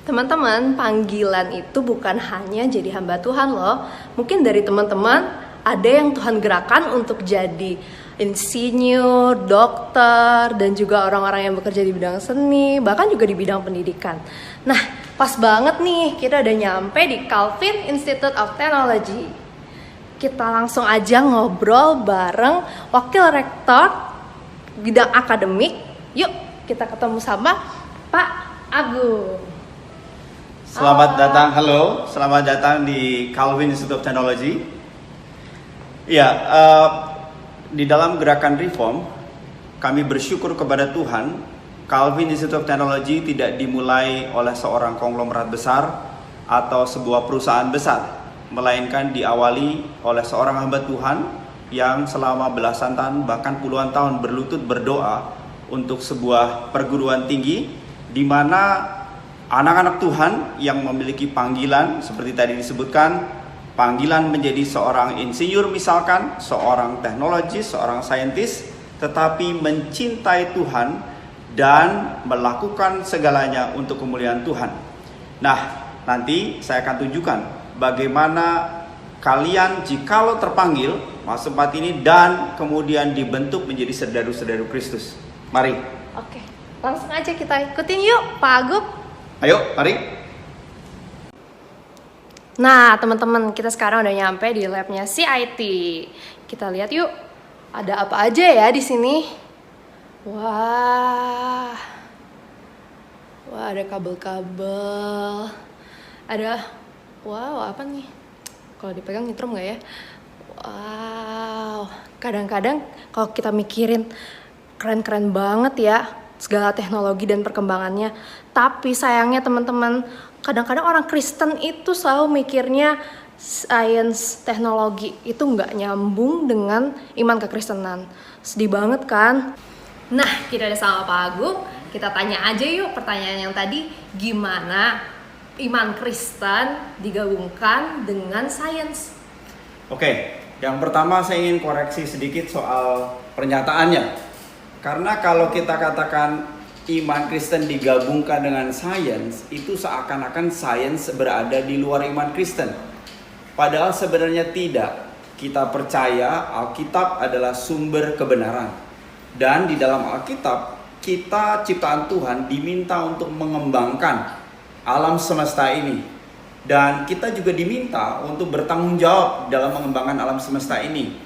Teman-teman, panggilan itu bukan hanya jadi hamba Tuhan loh. Mungkin dari teman-teman ada yang Tuhan gerakan untuk jadi insinyur, dokter, dan juga orang-orang yang bekerja di bidang seni, bahkan juga di bidang pendidikan. Nah, pas banget nih, kita udah nyampe di Calvin Institute of Technology. Kita langsung aja ngobrol bareng Wakil Rektor bidang akademik. Yuk, kita ketemu sama Pak Agung. Selamat datang di Calvin Institute of Technology. Ya, di dalam gerakan reform, kami bersyukur kepada Tuhan, Calvin Institute of Technology tidak dimulai oleh seorang konglomerat besar atau sebuah perusahaan besar, melainkan diawali oleh seorang hamba Tuhan yang selama belasan tahun, bahkan puluhan tahun berlutut berdoa untuk sebuah perguruan tinggi, di mana anak-anak Tuhan yang memiliki panggilan seperti tadi disebutkan, panggilan menjadi seorang insinyur misalkan, seorang teknologis, seorang saintis, tetapi mencintai Tuhan dan melakukan segalanya untuk kemuliaan Tuhan. Nah, nanti saya akan tunjukkan bagaimana kalian jikalau terpanggil masuk tempat ini dan kemudian dibentuk menjadi saudara-saudara Kristus. Mari. Oke, langsung aja kita ikutin yuk Pak Agung. Ayo, mari. Nah, teman-teman, kita sekarang udah nyampe di labnya CIT. Kita lihat yuk, ada apa aja ya di sini. Wah, ada kabel-kabel. Wow, apa nih? Kalau dipegang nyetrum nggak ya? Wow, kadang-kadang kalau kita mikirin keren-keren banget ya segala teknologi dan perkembangannya. Tapi sayangnya teman-teman, kadang-kadang orang Kristen itu selalu mikirnya sains teknologi itu nggak nyambung dengan iman kekristenan. Sedih banget kan? Nah, kita ada sama Pak Agung. Kita tanya aja yuk pertanyaan yang tadi, gimana iman Kristen digabungkan dengan sains? Oke, yang pertama saya ingin koreksi sedikit soal pernyataannya. Karena kalau kita katakan iman Kristen digabungkan dengan sains, itu seakan-akan sains berada di luar iman Kristen. Padahal sebenarnya tidak. Kita percaya Alkitab adalah sumber kebenaran. Dan di dalam Alkitab, kita ciptaan Tuhan diminta untuk mengembangkan alam semesta ini. Dan kita juga diminta untuk bertanggung jawab dalam mengembangkan alam semesta ini.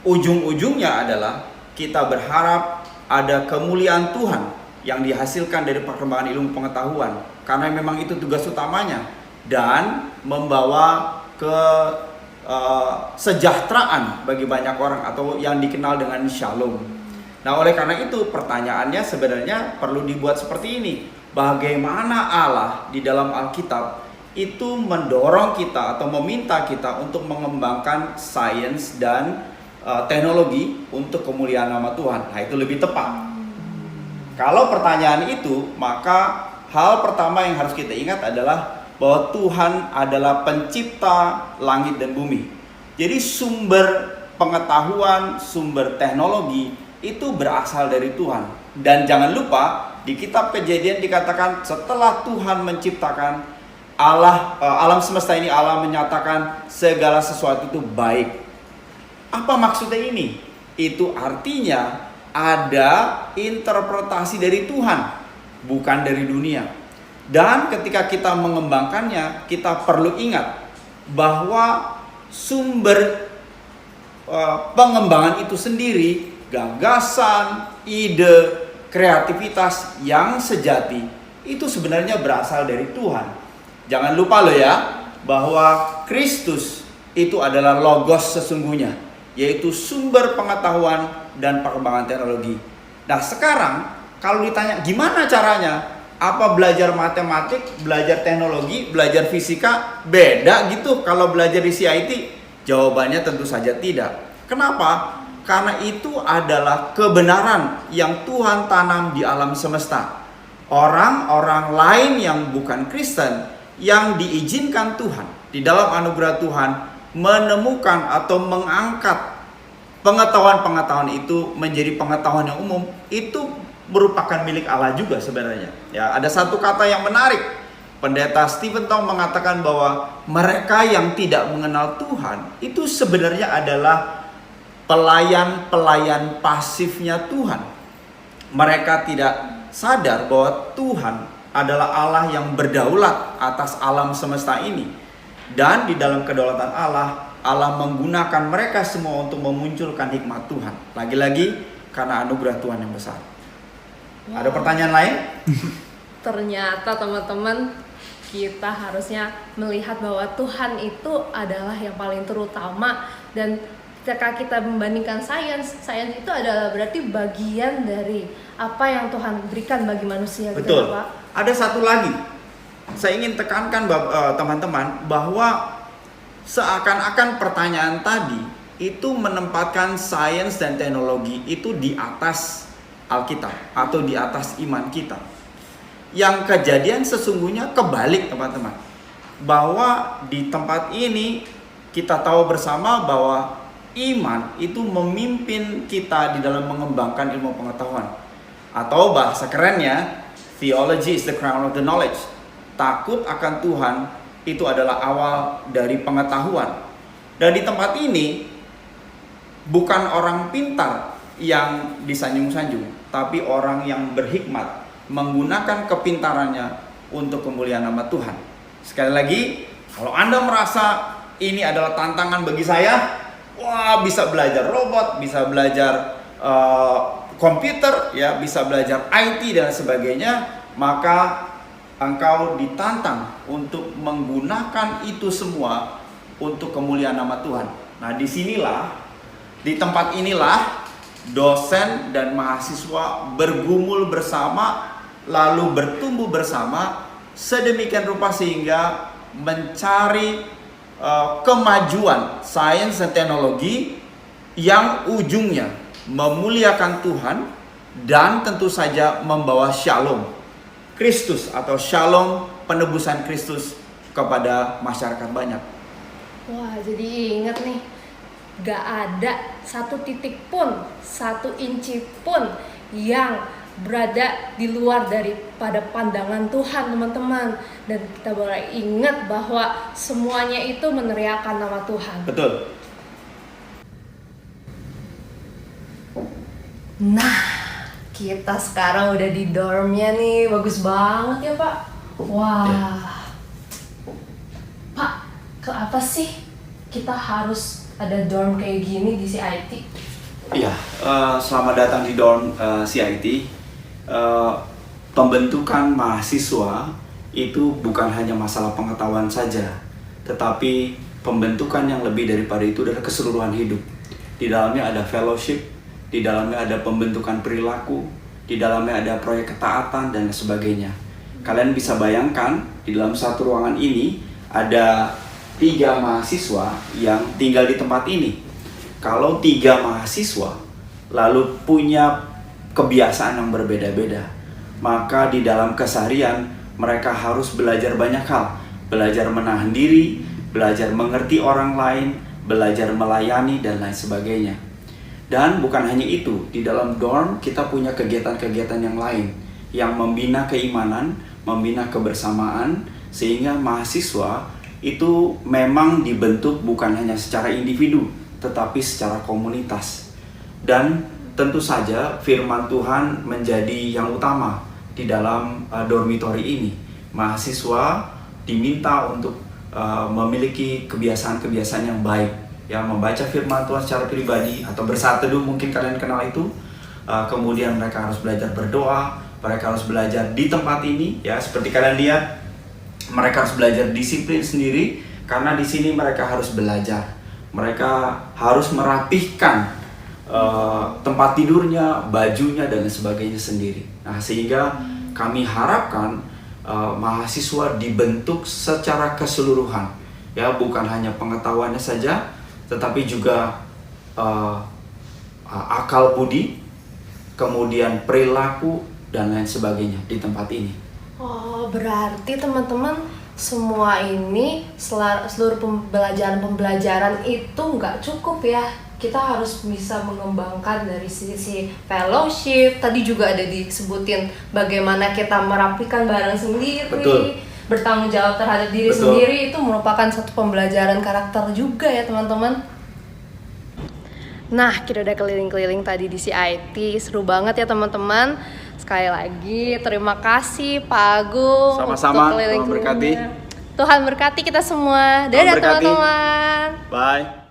Ujung-ujungnya adalah kita berharap ada kemuliaan Tuhan yang dihasilkan dari perkembangan ilmu pengetahuan, karena memang itu tugas utamanya, dan membawa kesejahteraan bagi banyak orang atau yang dikenal dengan shalom. Nah, oleh karena itu pertanyaannya sebenarnya perlu dibuat seperti ini. Bagaimana Allah di dalam Alkitab itu mendorong kita atau meminta kita untuk mengembangkan sains dan teknologi untuk kemuliaan nama Tuhan. Nah, itu lebih tepat. Kalau pertanyaan itu, maka hal pertama yang harus kita ingat adalah bahwa Tuhan adalah pencipta langit dan bumi. Jadi sumber pengetahuan, sumber teknologi itu berasal dari Tuhan. Dan jangan lupa di kitab Kejadian dikatakan setelah Tuhan menciptakan alam semesta ini, Allah menyatakan segala sesuatu itu baik. Apa maksudnya ini? Itu artinya ada interpretasi dari Tuhan, bukan dari dunia. Dan ketika kita mengembangkannya, kita perlu ingat bahwa sumber pengembangan itu sendiri, gagasan, ide, kreativitas yang sejati, itu sebenarnya berasal dari Tuhan. Jangan lupa loh ya, bahwa Kristus itu adalah logos sesungguhnya, yaitu sumber pengetahuan dan perkembangan teknologi. Nah, sekarang kalau ditanya gimana caranya? Apa belajar matematik, belajar teknologi, belajar fisika beda gitu kalau belajar di CIT? Jawabannya tentu saja tidak. Kenapa? Karena itu adalah kebenaran yang Tuhan tanam di alam semesta. Orang-orang lain yang bukan Kristen, yang diizinkan Tuhan di dalam anugerah Tuhan menemukan atau mengangkat pengetahuan-pengetahuan itu menjadi pengetahuan yang umum, itu merupakan milik Allah juga sebenarnya. Ya, ada satu kata yang menarik Pendeta Stephen Tong mengatakan bahwa mereka yang tidak mengenal Tuhan itu sebenarnya adalah pelayan-pelayan pasifnya Tuhan. Mereka tidak sadar bahwa Tuhan adalah Allah yang berdaulat atas alam semesta ini. Dan di dalam kedaulatan Allah, Allah menggunakan mereka semua untuk memunculkan hikmat Tuhan. Lagi-lagi karena anugerah Tuhan yang besar. Ada pertanyaan lain? Ternyata teman-teman, kita harusnya melihat bahwa Tuhan itu adalah yang paling terutama. Dan ketika kita membandingkan sains itu adalah berarti bagian dari apa yang Tuhan berikan bagi manusia. Betul. Gitu, Pak. Ada satu lagi, saya ingin tekankan teman-teman bahwa seakan-akan pertanyaan tadi itu menempatkan sains dan teknologi itu di atas Alkitab atau di atas iman kita. Yang kejadian sesungguhnya kebalik, teman-teman. Bahwa di tempat ini kita tahu bersama bahwa iman itu memimpin kita di dalam mengembangkan ilmu pengetahuan. Atau bahasa kerennya, theology is the crown of the knowledge. Takut akan Tuhan itu adalah awal dari pengetahuan. Dan di tempat ini bukan orang pintar yang disanjung-sanjung, tapi orang yang berhikmat menggunakan kepintarannya untuk kemuliaan nama Tuhan. Sekali lagi, kalau Anda merasa ini adalah tantangan bagi saya, wah, bisa belajar robot, bisa belajar komputer, ya, bisa belajar IT dan sebagainya, maka engkau ditantang untuk menggunakan itu semua untuk kemuliaan nama Tuhan. Nah, disinilah, di tempat inilah dosen dan mahasiswa bergumul bersama, lalu bertumbuh bersama sedemikian rupa sehingga mencari kemajuan sains dan teknologi yang ujungnya memuliakan Tuhan dan tentu saja membawa shalom Kristus atau shalom penebusan Kristus kepada masyarakat banyak. Wah, jadi ingat nih, gak ada satu titik pun, 1 inci pun yang berada di luar daripada pandangan Tuhan, teman-teman. Dan kita boleh ingat bahwa semuanya itu meneriakan nama Tuhan. Betul. Nah, kita sekarang udah di dormnya nih. Bagus banget ya, Pak. Wah. Pak, kenapa sih kita harus ada dorm kayak gini di CIT? Iya, selamat datang di dorm CIT. Pembentukan mahasiswa itu bukan hanya masalah pengetahuan saja, tetapi pembentukan yang lebih daripada itu adalah keseluruhan hidup. Di dalamnya ada fellowship, di dalamnya ada pembentukan perilaku, di dalamnya ada proyek ketaatan dan sebagainya. Kalian bisa bayangkan di dalam satu ruangan ini ada 3 mahasiswa yang tinggal di tempat ini. Kalau 3 mahasiswa lalu punya kebiasaan yang berbeda-beda, maka di dalam keseharian mereka harus belajar banyak hal. Belajar menahan diri, belajar mengerti orang lain, belajar melayani dan lain sebagainya. Dan bukan hanya itu, di dalam dorm kita punya kegiatan-kegiatan yang lain yang membina keimanan, membina kebersamaan, sehingga mahasiswa itu memang dibentuk bukan hanya secara individu, tetapi secara komunitas. Dan tentu saja firman Tuhan menjadi yang utama di dalam dormitori ini. Mahasiswa diminta untuk memiliki kebiasaan-kebiasaan yang baik, ya, membaca firman Tuhan secara pribadi atau bersaat teduh, mungkin kalian kenal itu. Kemudian mereka harus belajar berdoa, mereka harus belajar di tempat ini, ya, seperti kalian lihat, mereka harus belajar disiplin sendiri karena di sini mereka harus belajar. Mereka harus merapihkan tempat tidurnya, bajunya dan sebagainya sendiri. Nah, sehingga kami harapkan mahasiswa dibentuk secara keseluruhan, ya, bukan hanya pengetahuannya saja, tetapi juga akal budi, kemudian perilaku dan lain sebagainya di tempat ini. Oh, berarti teman-teman semua ini seluruh pembelajaran itu nggak cukup ya. Kita harus bisa mengembangkan dari sisi fellowship. Tadi juga ada disebutin bagaimana kita merapikan barang sendiri. Betul. bertanggung jawab terhadap diri Betul. sendiri itu merupakan satu pembelajaran karakter juga ya teman-teman. Nah, kita udah keliling-keliling tadi di CIT, seru banget ya teman-teman. Sekali lagi terima kasih Pak Agung Sama-sama, untuk Tuhan berkati. keliling-kelilingnya. Tuhan berkati kita semua. Dadah berkati. teman-teman. Bye.